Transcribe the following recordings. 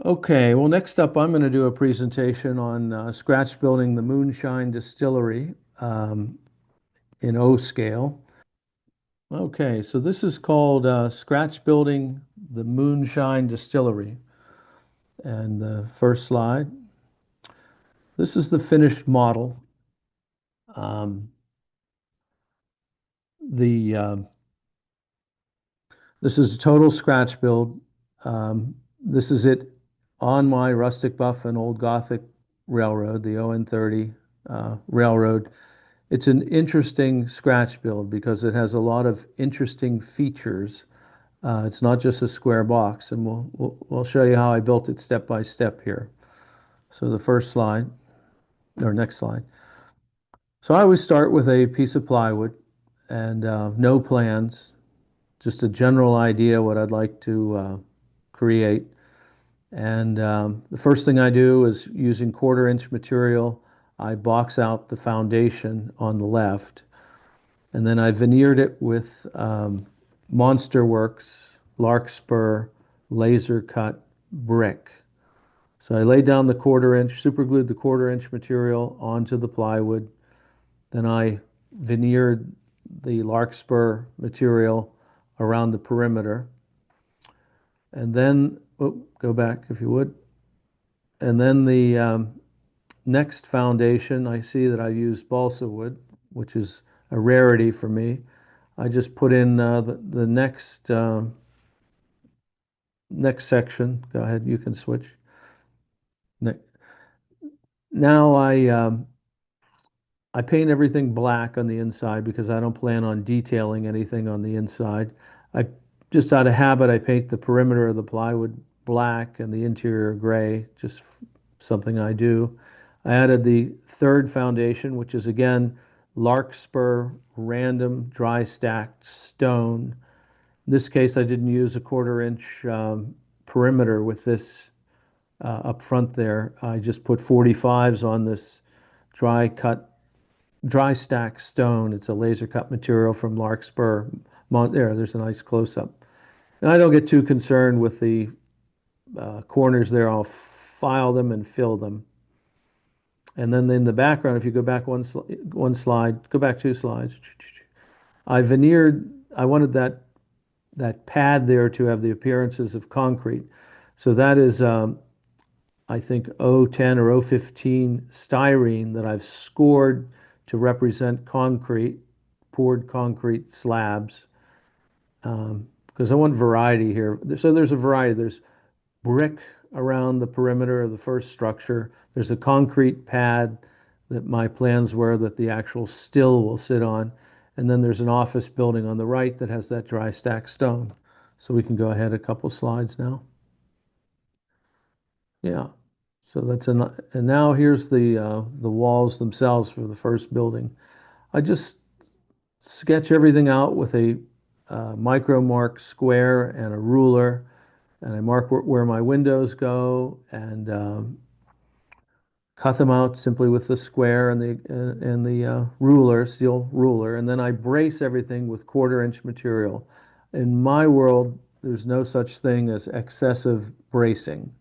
Okay, well, next up, I'm going to do a presentation on scratch building the Moonshine Distillery in O scale. Okay, so this is called scratch building the Moonshine Distillery. And the first slide, this is the finished model. Um, the This is a total scratch build. This is it on my Rustic Buff and Old Gothic railroad, the ON30 railroad. It's an interesting scratch build because it has a lot of interesting features. It's not just a square box, and we'll show you how I built it step by step here. So the first slide, or next slide. So I always start with a piece of plywood and no plans, just a general idea what I'd like to create. And the first thing I do is using 1/4 inch material, I box out the foundation on the left. And then I veneered it with Monster Works, Larkspur, laser cut brick. So I laid down the 1/4 inch, super glued the 1/4 inch material onto the plywood. Then I veneered the Larkspur material around the perimeter. And then, oh, go back if you would. And then the next foundation, I see that I used balsa wood, which is a rarity for me. I just put in the next section. Go ahead, you can switch. Ne- Now I paint everything black on the inside because I don't plan on detailing anything on the inside. I just out of habit, I paint the perimeter of the plywood black and the interior gray, just something I do. I added the third foundation, which is again Larkspur random dry stacked stone. In this case, I didn't use a 1/4 inch perimeter with this up front there. I just put 45s on this dry cut, dry stack stone. It's a laser cut material from Larkspur. There's a nice close up. And I don't get too concerned with the corners there. I'll file them and fill them. And then in the background, if you go back one slide, go back 2 slides. I veneered, I wanted that pad there to have the appearances of concrete. So that is, I think, O10 or O15 styrene that I've scored to represent concrete, poured concrete slabs, because I want variety here. So there's a variety. There's brick around the perimeter of the first structure. There's a concrete pad that my plans were that the actual still will sit on. And then there's an office building on the right that has that dry stack stone. So we can go ahead a couple slides now. Yeah. So and now here's the walls themselves for the first building. I just sketch everything out with a micro mark square and a ruler, and I mark where my windows go and cut them out simply with the square and the ruler, steel ruler, and then I brace everything with 1/4 inch material. In my world, there's no such thing as excessive bracing.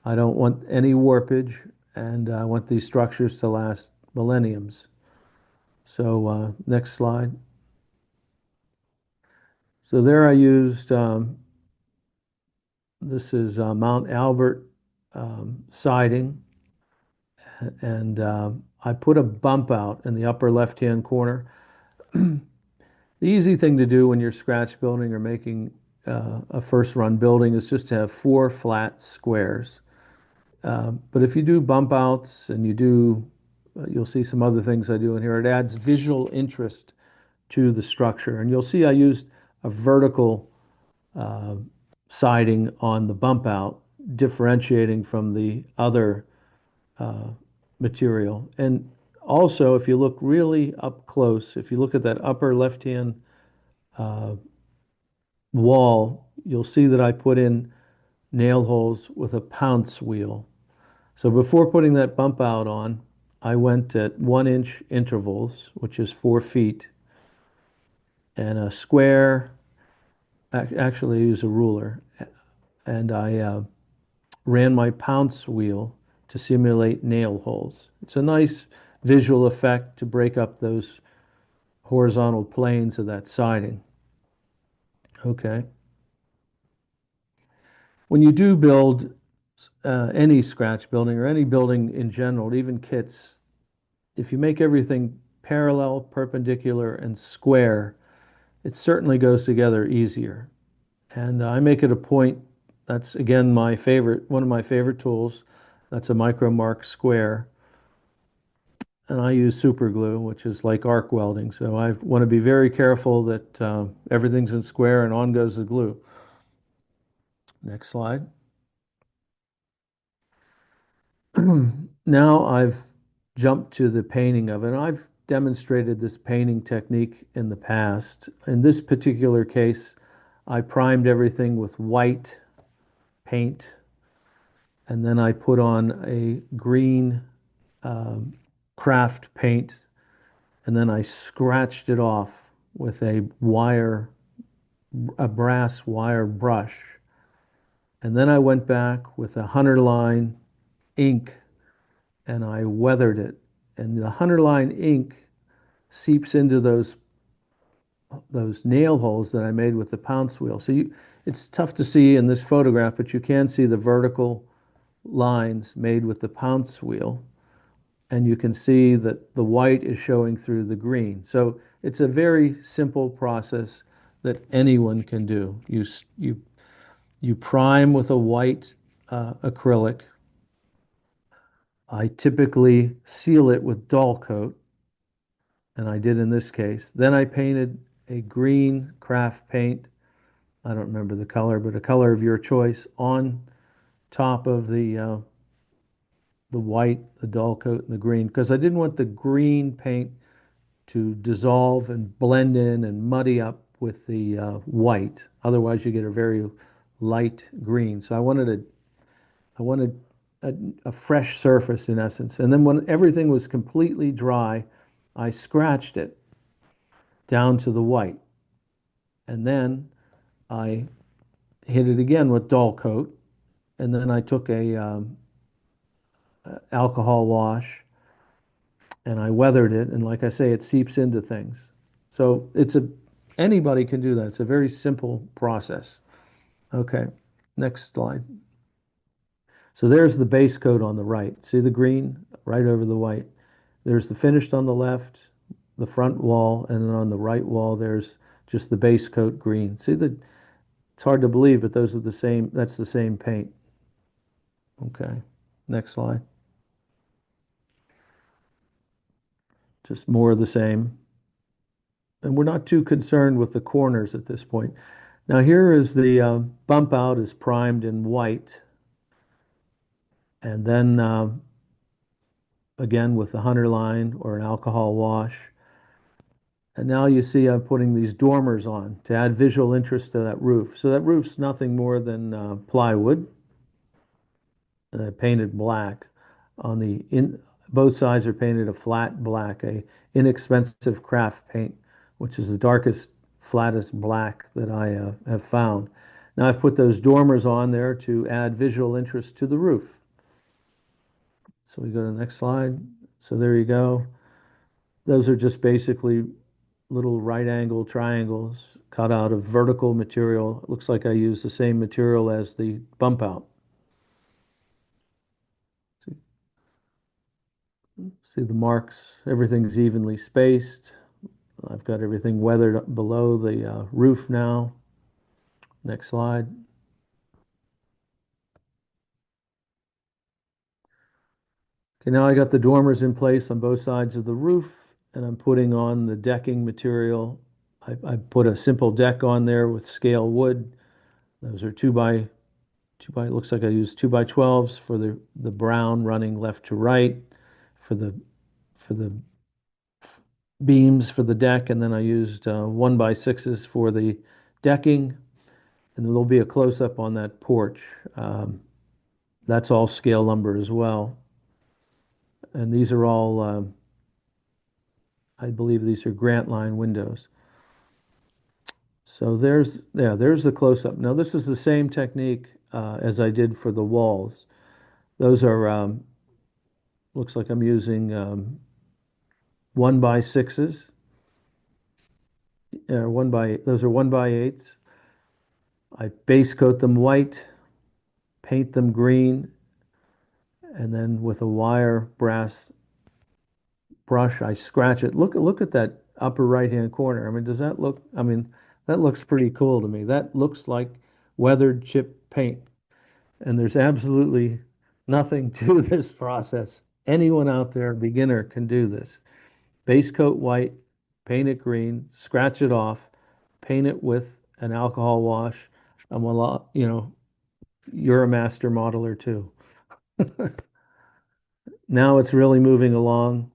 I don't want any warpage, and I want these structures to last millenniums. So next slide. So there I used, this is Mount Albert siding, and I put a bump out in the upper left-hand corner. The easy thing to do when you're scratch building or making a first run building is just to have 4 flat squares. But if you do bump outs and you do, you'll see some other things I do in here. It adds visual interest to the structure. And you'll see I used a vertical uh, siding on the bump out, differentiating from the other uh, material. And also, if you look really up close, if you look at that upper left-hand uh, wall, you'll see that I put in nail holes with a pounce wheel. So before putting that bump out on, I went at 1 inch intervals, which is 4 feet, and a square, actually use a ruler, and I ran my pounce wheel to simulate nail holes. It's a nice visual effect to break up those horizontal planes of that siding. Okay. When you do build any scratch building or any building in general, even kits, if you make everything parallel, perpendicular, and square, it certainly goes together easier. And I make it a point, that's again my favorite, one of my favorite tools. That's a micro mark square. And I use super glue, which is like arc welding. So I want to be very careful that everything's in square and on goes the glue. Next slide. Now I've jumped to the painting of it. And I've demonstrated this painting technique in the past. In this particular case, I primed everything with white paint, and then I put on a green craft paint, and then I scratched it off with a brass wire brush. And then I went back with a hunter line ink and I weathered it. And the hunter line ink seeps into those nail holes that I made with the pounce wheel. It's tough to see in this photograph, but you can see the vertical lines made with the pounce wheel. And you can see that the white is showing through the green. So it's a very simple process that anyone can do. You prime with a white acrylic. I typically seal it with dull coat, and I did in this case. Then I painted a green craft paint. I don't remember the color, but a color of your choice on top of the white, the dull coat, and the green, because I didn't want the green paint to dissolve and blend in and muddy up with the white. Otherwise, you get a very light green. So I wanted a fresh surface in essence. And then when everything was completely dry, I scratched it down to the white. And then I hit it again with dull coat. And then I took a alcohol wash and I weathered it. And like I say, it seeps into things. So anybody can do that. It's a very simple process. Okay, next slide. So there's the base coat on the right. See the green right over the white. There's the finished on the left, the front wall, and then on the right wall, there's just the base coat green. It's hard to believe, but those are the same, that's the same paint. Okay, next slide. Just more of the same. And we're not too concerned with the corners at this point. Now here is the bump out is primed in white. And then again with the hunter line or an alcohol wash. And now you see I'm putting these dormers on to add visual interest to that roof. So that roof's nothing more than plywood, painted black. Both sides are painted a flat black, a inexpensive craft paint, which is the darkest, flattest black that I have found. Now I've put those dormers on there to add visual interest to the roof. So we go to the next slide. So there you go. Those are just basically little right angle triangles cut out of vertical material. It looks like I used the same material as the bump out. See the marks, everything's evenly spaced. I've got everything weathered below the roof now. Next slide. Okay, now I got the dormers in place on both sides of the roof, and I'm putting on the decking material. I put a simple deck on there with scale wood. Those are it looks like I used 2x12s for the brown running left to right for the beams for the deck, and then I used 1x6s for the decking, and there'll be a close-up on that porch. That's all scale lumber as well. And these are all, I believe these are Grant Line windows. So there's the close-up. Now this is the same technique as I did for the walls. Those are, looks like I'm using 1x6s, those are 1x8s. I base coat them white, paint them green, and then with a wire brass brush, I scratch it. Look at that upper right-hand corner. I mean, does that look, I mean, that looks pretty cool to me. That looks like weathered chip paint. And there's absolutely nothing to this process. Anyone out there, beginner, can do this. Base coat white, paint it green, scratch it off, paint it with an alcohol wash, and voila, you're a master modeler too. Now it's really moving along.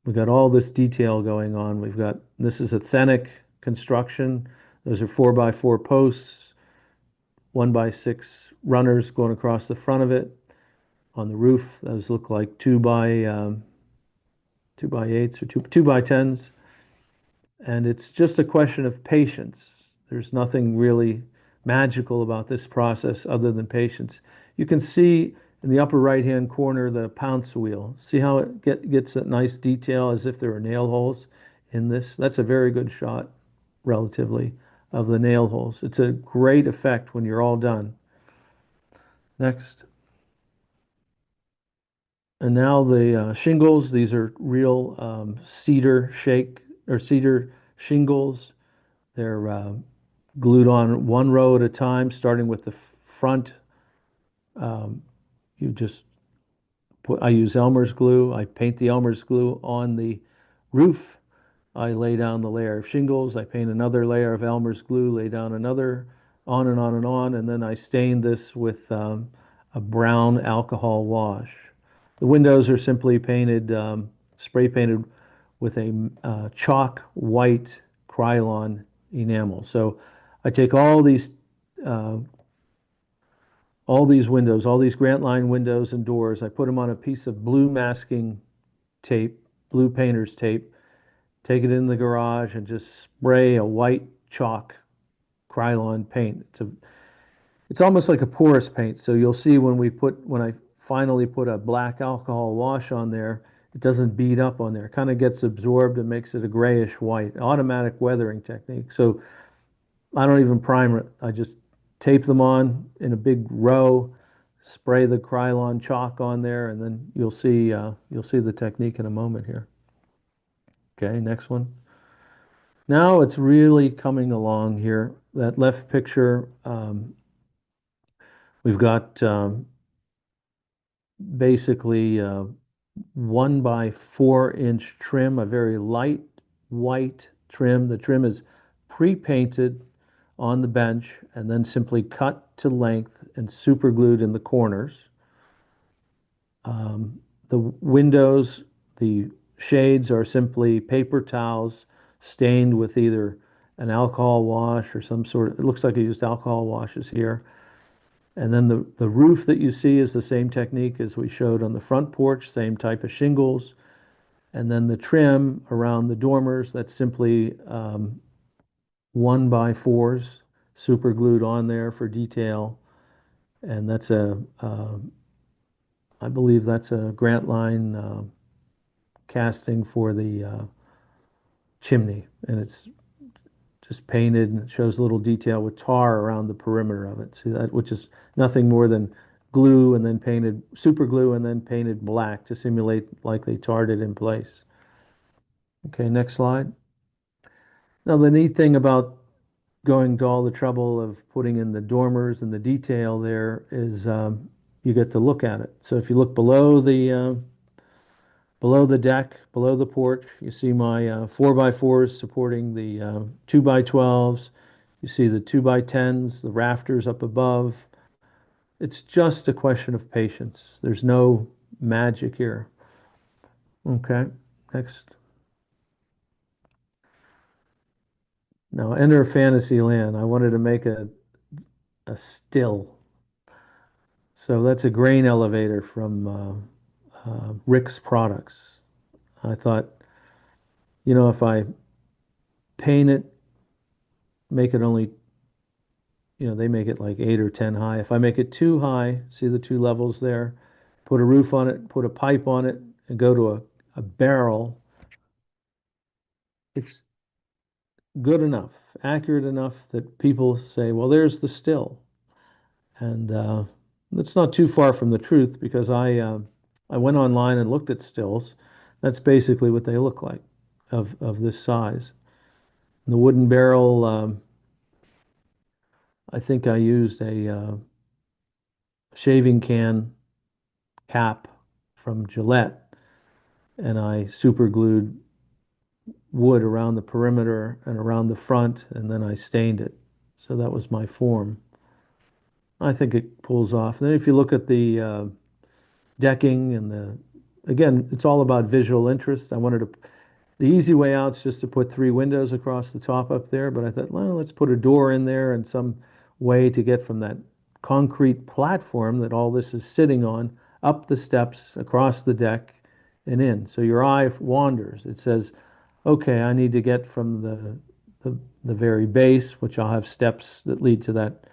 We've got all this detail going on. This is authentic construction. Those are 4x4 posts, 1x6 runners going across the front of it. On the roof, those look like 2x8s or 2x10s. And it's just a question of patience. There's nothing really magical about this process other than patience. You can see in the upper right-hand corner the pounce wheel. See how it gets that nice detail as if there are nail holes in this? That's a very good shot, relatively, of the nail holes. It's a great effect when you're all done. Next. And now the shingles, these are real cedar shingles. They're glued on one row at a time, starting with the front. Um, you just I use Elmer's glue. I paint the Elmer's glue on the roof. I lay down the layer of shingles. I paint another layer of Elmer's glue, lay down another, on and on and on. And then I stain this with a brown alcohol wash. The windows are simply painted, spray painted with a chalk white Krylon enamel. So I take uh, all these windows, all these Grant Line windows and doors, I put them on a piece of blue masking tape, blue painter's tape, take it in the garage and just spray a white chalk Krylon paint. It's almost like a porous paint. So you'll see when I finally put a black alcohol wash on there, it doesn't bead up on there. It kind of gets absorbed and makes it a grayish white. Automatic weathering technique. So I don't even primer it. I just tape them on in a big row, spray the Krylon chalk on there, and then you'll see the technique in a moment here. Okay, next one. Now it's really coming along here. That left picture, we've got basically 1x4 inch trim, a very light white trim. The trim is pre-painted on the bench and then simply cut to length and super glued in the corners. The windows, the shades are simply paper towels stained with either an alcohol wash or some sort of, it looks like I used alcohol washes here. And then the roof that you see is the same technique as we showed on the front porch, same type of shingles. And then the trim around the dormers, that's simply 1x4s super glued on there for detail. And I believe that's a Grant Line casting for the chimney. And it's just painted and it shows a little detail with tar around the perimeter of it. See that, which is nothing more than glue and then painted, super glue and then painted black to simulate like they tarred it in place. Okay, next slide. Now the neat thing about going to all the trouble of putting in the dormers and the detail there is you get to look at it. So if you look below the deck, below the porch, you see my 4x4s supporting the 2x12s. You see the 2x10s, the rafters up above. It's just a question of patience. There's no magic here. Okay, next. Now enter fantasy land. I wanted to make a still. So that's a grain elevator from Rick's Products. I thought, if I paint it, make it only they make it like 8 or 10 high. If I make it too high, see the two levels there, put a roof on it, put a pipe on it, and go to a barrel, it's good enough, accurate enough that people say, well, there's the still. And it's not too far from the truth because I went online and looked at stills. That's basically what they look like of this size. The wooden barrel, I think I used a shaving can cap from Gillette, and I super glued wood around the perimeter and around the front, and then I stained it. So that was my form. I think it pulls off. And then if you look at the decking and again, it's all about visual interest. The easy way out is just to put three windows across the top up there, but I thought, well, let's put a door in there and some way to get from that concrete platform that all this is sitting on up the steps, across the deck, and in. So your eye wanders. It says, okay, I need to get from the very base, which I'll have steps that lead to that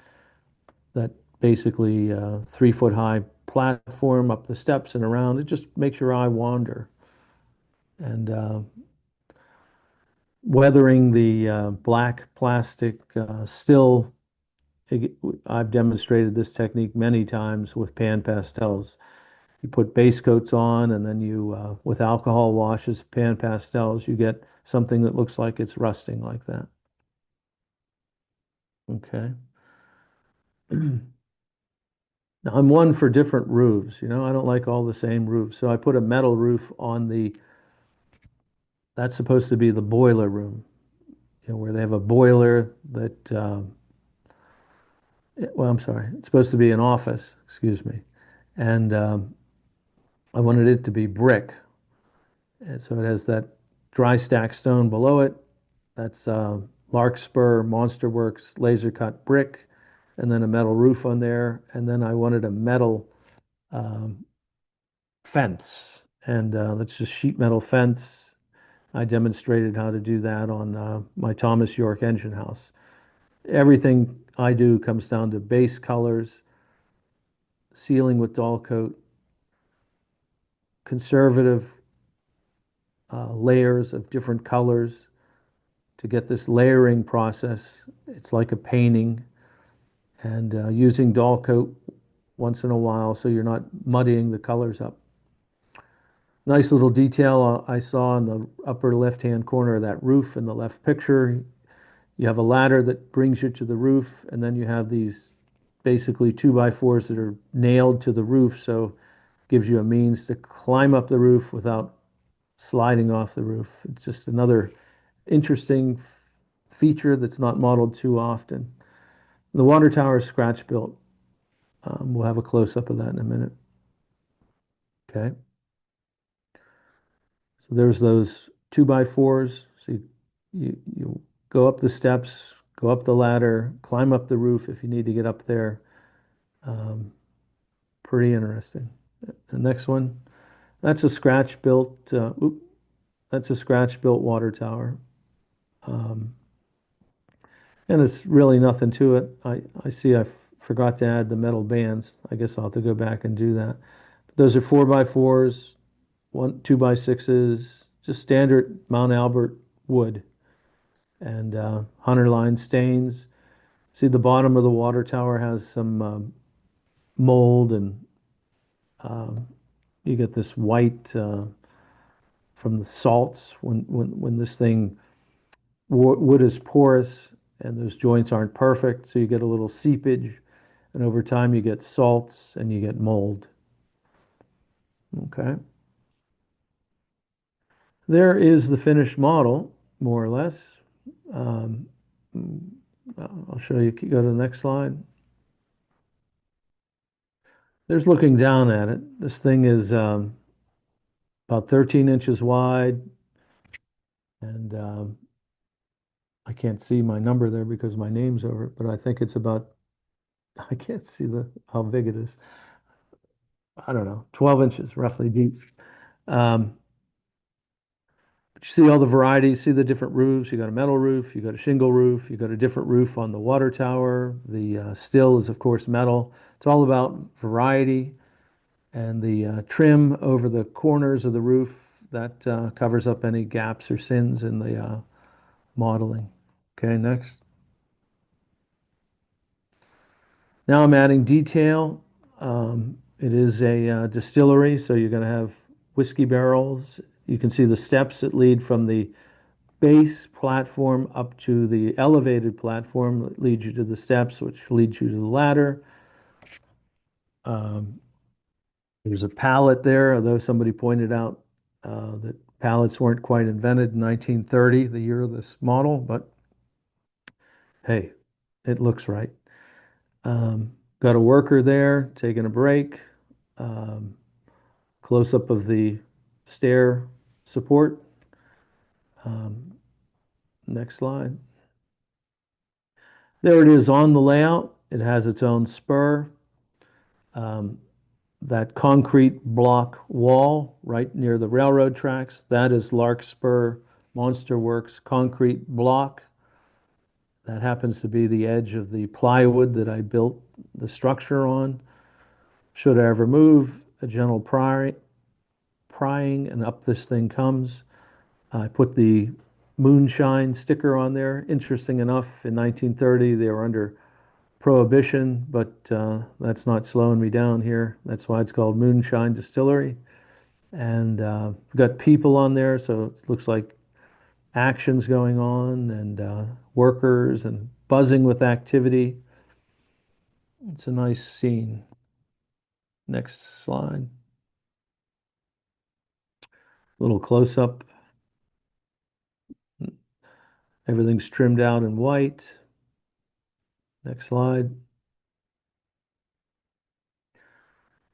basically 3 foot high platform up the steps and around. It just makes your eye wander. And weathering the black plastic still, I've demonstrated this technique many times with pan pastels. You put base coats on, and then with alcohol washes, pan pastels, you get something that looks like it's rusting like that. Okay. Now, I'm one for different roofs. I don't like all the same roofs. So I put a metal roof on that's supposed to be the boiler room, where they have a boiler that, well, I'm sorry, it's supposed to be an office, excuse me. And I wanted it to be brick. And so it has that dry stack stone below it. That's Larkspur, Monster Works, laser cut brick, and then a metal roof on there. And then I wanted a metal um, fence. And that's just sheet metal fence. I demonstrated how to do that on my Thomas York engine house. Everything I do comes down to base colors, sealing with dull coat, conservative layers of different colors to get this layering process. It's like a painting, and using dull coat once in a while so you're not muddying the colors up. Nice little detail I saw in the upper left-hand corner of that roof in the left picture. You have a ladder that brings you to the roof, and then you have these basically 2x4s that are nailed to the roof, so gives you a means to climb up the roof without sliding off the roof. It's just another interesting feature that's not modeled too often. The water tower is scratch built. We'll have a close up of that in a minute. Okay. So there's those 2x4s. So you go up the steps, go up the ladder, climb up the roof if you need to get up there. Um, Pretty interesting. The next one, that's a scratch built. That's a scratch built water tower. Um, and it's really nothing to it. I see I forgot to add the metal bands. I guess I'll have to go back and do that. But those are 4x4s, 2x6s, just standard Mount Albert wood and hunter line stains. See, the bottom of the water tower has some mold, and um, you get this white from the salts when this thing wood is porous and those joints aren't perfect, so you get a little seepage, and over time you get salts and you get mold. Okay. There is the finished model, more or less. Um, mm, I'll show you. Go to the next slide. There's looking down at it. This thing is about 13 inches wide, and I can't see my number there because my name's over it, but I think it's about, I can't see how big it is. I don't know, 12 inches roughly deep. Um, But you see all the varieties, see the different roofs. You got a metal roof, you got a shingle roof, you got a different roof on the water tower. The still is, of course, metal. It's all about variety and the trim over the corners of the roof that covers up any gaps or sins in the modeling. Okay, next. Now I'm adding detail. It is a distillery, so you're going to have whiskey barrels. You can see the steps that lead from the base platform up to the elevated platform that leads you to the steps, which leads you to the ladder. Um, there's a pallet there, although somebody pointed out that pallets weren't quite invented in 1930, the year of this model, but hey, it looks right. Got a worker there taking a break. Um, Close up of the stair support. Um, Next slide. There it is on the layout. It has its own spur. Um, that concrete block wall right near the railroad tracks, that is Larkspur Monster Works concrete block. That happens to be the edge of the plywood that I built the structure on. Should I ever move, a gentle prying and up this thing comes. I put the Moonshine sticker on there. Interesting enough, in 1930, they were under prohibition, but that's not slowing me down here. That's why it's called Moonshine Distillery. And we've got people on there, so it looks like actions going on and workers and buzzing with activity. It's a nice scene. Next slide. Little close up. Everything's trimmed out in white. Next slide.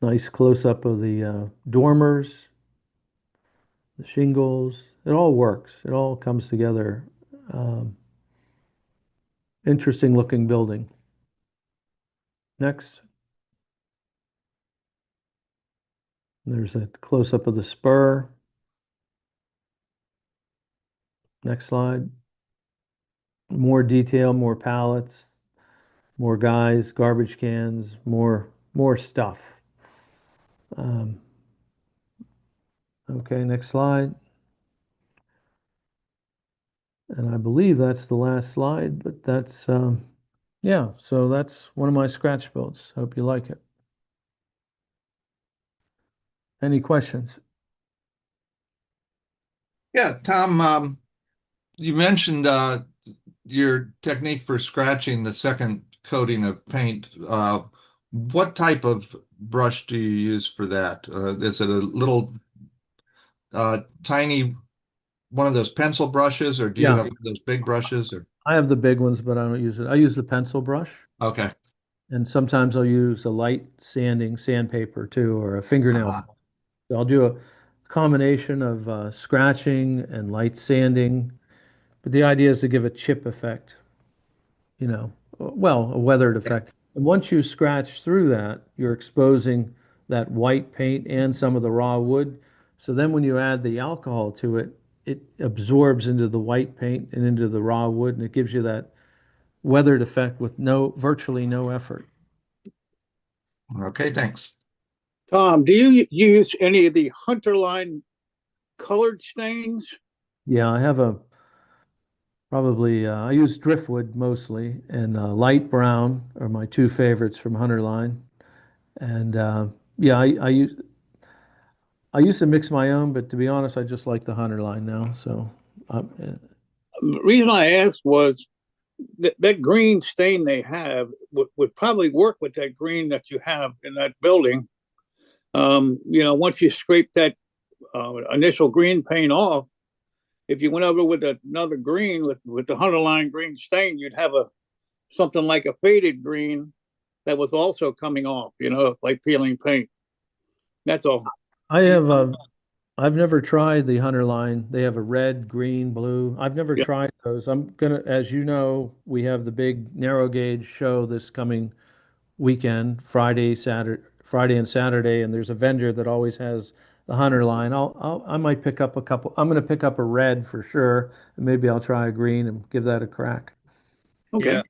Nice close up of the dormers, the shingles. It all works. It all comes together. Um, Interesting looking building. Next, there's a close up of the spur. Next slide. More detail, more pallets, more guys, garbage cans, more stuff. Um, okay, next slide. And I believe that's the last slide, but that's yeah, so that's one of my scratch builds. Hope you like it. Any questions? Yeah, Tom, you mentioned your technique for scratching the second coating of paint. What type of brush do you use for that? Is it a little tiny one of those pencil brushes, or do you Yeah, have those big brushes? Or I have the big ones, but I don't use it. I use the pencil brush, okay, and sometimes I'll use a light sandpaper too, or a fingernail. uh, So I'll do a combination of scratching and light sanding, but the idea is to give a chip effect, you know, well, a weathered effect. And once you scratch through that, you're exposing that white paint and some of the raw wood. So then when you add the alcohol to it, it absorbs into the white paint and into the raw wood, and it gives you that weathered effect with virtually no effort. okay, thanks. Tom, do you use any of the Hunter line colored stains? Yeah, I have a probably, I use driftwood mostly, and light brown are my two favorites from Hunter Line. And yeah, I used to mix my own, but to be honest, I just like the Hunter Line now. So, uh, The reason I asked was that green stain they have would probably work with that green that you have in that building. Once you scrape that initial green paint off, if you went over with another green with the Hunter line green stain, you'd have a something like a faded green that was also coming off. Like peeling paint. That's all. I have I've never tried the Hunter Line. They have a red, green, blue. I've never Yeah. tried those. I'm gonna, as you know, we have the big narrow gauge show this coming weekend, Friday and Saturday, and there's a vendor that always has the hunter line. I might pick up a couple. I'm going to pick up a red for sure, and maybe I'll try a green and give that a crack. Okay. Yeah.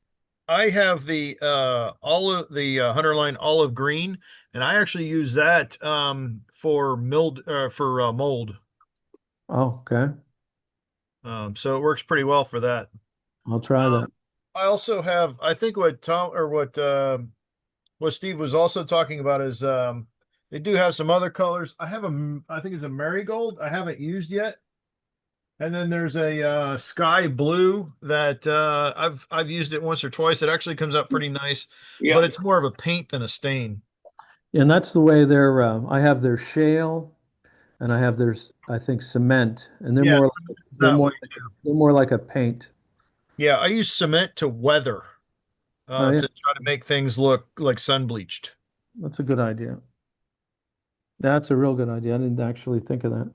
I have the olive the Hunter Line olive green, and I actually use that for mold. Oh, okay. So it works pretty well for that. I'll try that. I also have, I think what Tom or what Steve was also talking about is they do have some other colors. I have I think it's a marigold I haven't used yet. And then there's a sky blue that I've used it once or twice. It actually comes out pretty nice, Yeah. but it's more of a paint than a stain. And that's the way they're. I have their shale, and I have their, I think, cement, and they're Yes, more. it's They're that more. way too. They're more like a paint. Yeah, I use cement to weather Oh yeah, to try to make things look like sun bleached. that's a good idea. That's a real good idea. I didn't actually think of that.